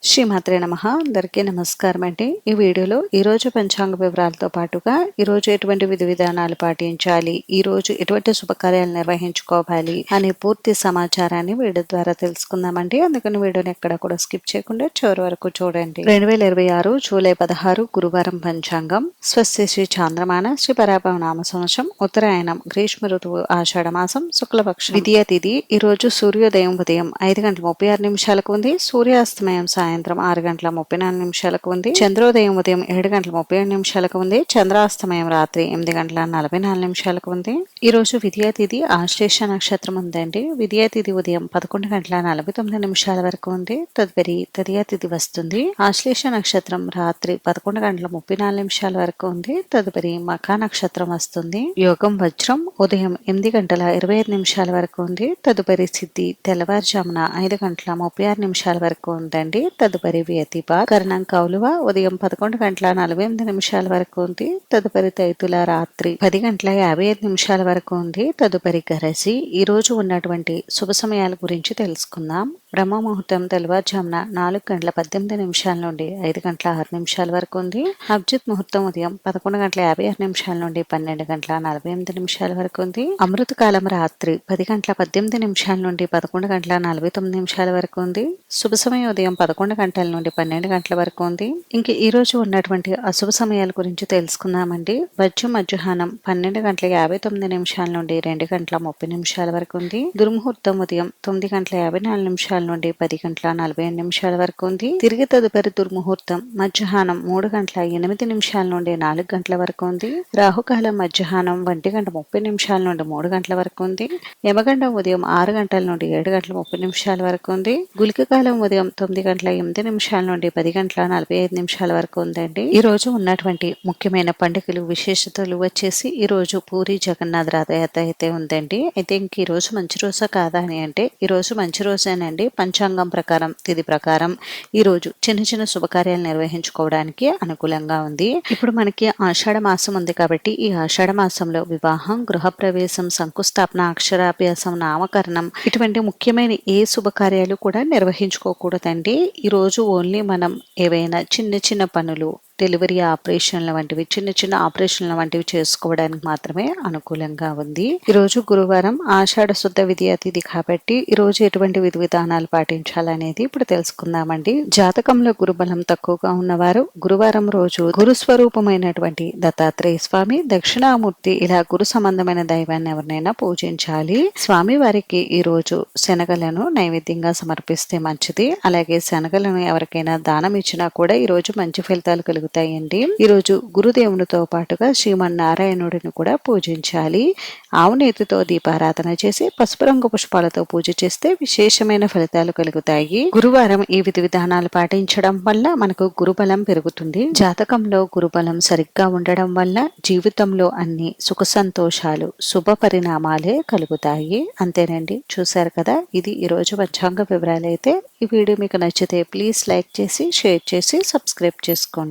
శ్రీమాత్రే నమః. అందరికీ నమస్కారం అండి. ఈ వీడియోలో ఈరోజు పంచాంగ వివరాలతో పాటుగా ఈరోజు ఎటువంటి విధి విధానాలు పాటించాలి, ఈరోజు ఎటువంటి శుభకార్యాలు నిర్వహించుకోవాలి అనే పూర్తి సమాచారాన్ని వీడియో ద్వారా తెలుసుకుందామండి. అందుకని వీడియోని ఎక్కడ కూడా స్కిప్ చేయకుండా చివరి వరకు చూడండి. 2026 జూలై 16 గురువారం పంచాంగం. స్వస్తి శ్రీ చాంద్రమాన శ్రీ పరాభవ నామ సంవత్సరం ఉత్తరాయణం గ్రీష్మ ఋతువు ఆషాఢ మాసం శుక్లపక్షం ద్వితీయ తిథి. ఈరోజు సూర్యోదయం ఉదయం 5:36 ఉంది. సూర్యాస్తమయం సాయంత్రం 6:34 ఉంది. చంద్రోదయం ఉదయం 7:37 ఉంది. చంద్రాస్తమయం రాత్రి 8:44 ఉంది. ఈ రోజు విద్యా తిథి ఆశ్లేష నక్షత్రం ఉందండి. విద్యా తిథి ఉదయం 11:49 వరకు ఉంది. తదుపరి తదియా తిథి వస్తుంది. ఆశ్లేష నక్షత్రం రాత్రి 11:34 వరకు ఉంది. తదుపరి మఖా నక్షత్రం వస్తుంది. యోగం వజ్రం ఉదయం 8:25 వరకు ఉంది. తదుపరి సిద్ధి తెల్లవారుజామున 5:36 వరకు ఉందండి. తదుపరి వ్యతిప కరణం కౌలువ ఉదయం 11:48 వరకు ఉంది. తదుపరి తైతుల రాత్రి 10:55 వరకు ఉంది. తదుపరి గరసి. ఈ రోజు ఉన్నటువంటి శుభ సమయాల గురించి తెలుసుకుందాం. బ్రహ్మ ముహూర్తం తెల్లవారుజామున 4:18 నుండి 5:06 వరకు ఉంది. అభిజిత్ ముహూర్తం ఉదయం 11:56 నుండి 12:48 వరకు ఉంది. అమృత కాలం రాత్రి 10:18 నుండి 11:49 వరకు ఉంది. శుభ సమయం ఉదయం 11 గంటల నుండి 12 గంటల వరకు ఉంది. ఇంక ఈ రోజు ఉన్నటువంటి అశుభ సమయాల గురించి తెలుసుకుందామండి. వజ్రం మధ్యాహ్నం 12:59 నుండి 2:30 వరకు ఉంది. దుర్ముహూర్తం ఉదయం 9:54 నుండి 10:47 వరకు ఉంది. తిరిగి తదుపరి దుర్ముహూర్తం మధ్యాహ్నం 3:08 నుండి 4 గంటల వరకు ఉంది. రాహుకాలం మధ్యాహ్నం 1:30 నుండి 3 గంటల వరకు ఉంది. యమగండం ఉదయం 6 గంటల నుండి 7:30 వరకు ఉంది. గుళిక కాలం ఉదయం 9:08 నుండి 10:45 వరకు ఉందండి. ఈ రోజు ఉన్నటువంటి ముఖ్యమైన పండుగలు విశేషతలు వచ్చేసి ఈ రోజు పూరి జగన్నాథ రథయాత్ర అయితే ఉందండి. అయితే ఇంక ఈ రోజు మంచి రోజా కాదా అని అంటే ఈ రోజు మంచి రోజేనండి. పంచాంగం ప్రకారం తిథి ప్రకారం ఈ రోజు చిన్న చిన్న శుభకార్యాలు నిర్వహించుకోవడానికి అనుకూలంగా ఉంది. ఇప్పుడు మనకి ఆషాఢ మాసం ఉంది కాబట్టి ఈ ఆషాఢ మాసంలో వివాహం, గృహప్రవేశం, శంకుస్థాపన, అక్షరాభ్యాసం, నామకరణం ఇటువంటి ముఖ్యమైన ఏ శుభకార్యాలు కూడా నిర్వహించుకోకూడదండి. ఈరోజు ఓన్లీ మనం ఏవైనా చిన్న చిన్న పనులు, డెలివరీ ఆపరేషన్ల వంటివి, చిన్న చిన్న ఆపరేషన్ల వంటివి చేసుకోవడానికి మాత్రమే అనుకూలంగా ఉంది. ఈరోజు గురువారం ఆషాఢ శుద్ధ విద్యా తిథి కాబట్టి ఈరోజు ఎటువంటి విధి విధానాలు పాటించాలనేది ఇప్పుడు తెలుసుకుందామండి. జాతకంలో గురుబలం తక్కువగా ఉన్నవారు గురువారం రోజు గురు స్వరూపమైనటువంటి దత్తాత్రేయ స్వామి, దక్షిణామూర్తి ఇలా గురు సంబంధమైన దైవాన్ని ఎవరినైనా పూజించాలి. స్వామి వారికి ఈ రోజు శనగలను నైవేద్యంగా సమర్పిస్తే మంచిది. అలాగే శనగలను ఎవరికైనా దానం ఇచ్చినా కూడా ఈ రోజు మంచి ఫలితాలు కలుగుతాయండి. ఈ రోజు గురుదేవునితో పాటుగా శ్రీమన్నారాయణుడిని కూడా పూజించాలి. ఆవు నేతితో దీపారాధన చేసి పసుపు రంగు పుష్పాలతో పూజ చేస్తే విశేషమైన ఫలితాలు కలుగుతాయి. గురువారం ఈ విధి విధానాలు పాటించడం వల్ల మనకు గురుబలం పెరుగుతుంది. జాతకంలో గురుబలం సరిగ్గా ఉండడం వల్ల జీవితంలో అన్ని సుఖ సంతోషాలు, శుభ పరిణామాలే కలుగుతాయి. అంతేనండి. చూశారు కదా, ఇది ఈ రోజు పంచాంగ వివరాలు. అయితే ఈ వీడియో మీకు నచ్చితే ప్లీజ్ లైక్ చేసి, షేర్ చేసి, సబ్స్క్రైబ్ చేసుకోండి.